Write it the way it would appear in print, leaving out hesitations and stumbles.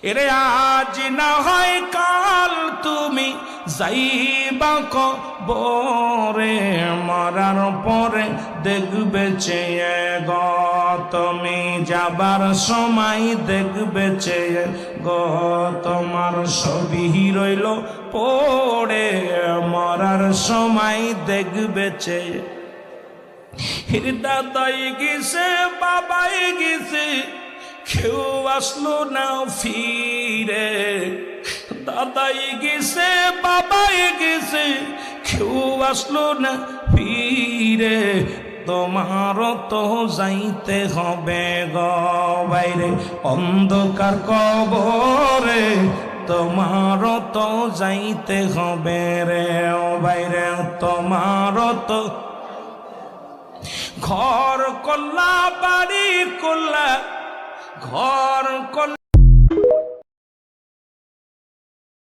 এরে আজ না হয় কাল তুমি যাইবা কবরে, মরার পরে দেখবে চেয়ে গো, তুমি যাবার সময় দেখবে চেয়ে গো, তোমার ছবি রইল পড়ে, মরার সময় দেখবে চেয়ে। দাদাই গেছে বাবাই গেছে, কেউ আসলো না ফিরে, দাদাই গেছে বাবাই গেছে, কেউ আসলো না ফিরে, তোমার তো যাইতে হবে গো বাইরে অন্ধকার কবরে, তোমার তো যাইতে হবে রে বাইরে, তোমার তো ঘর করলা বাড়ি করলা, ঘর করলা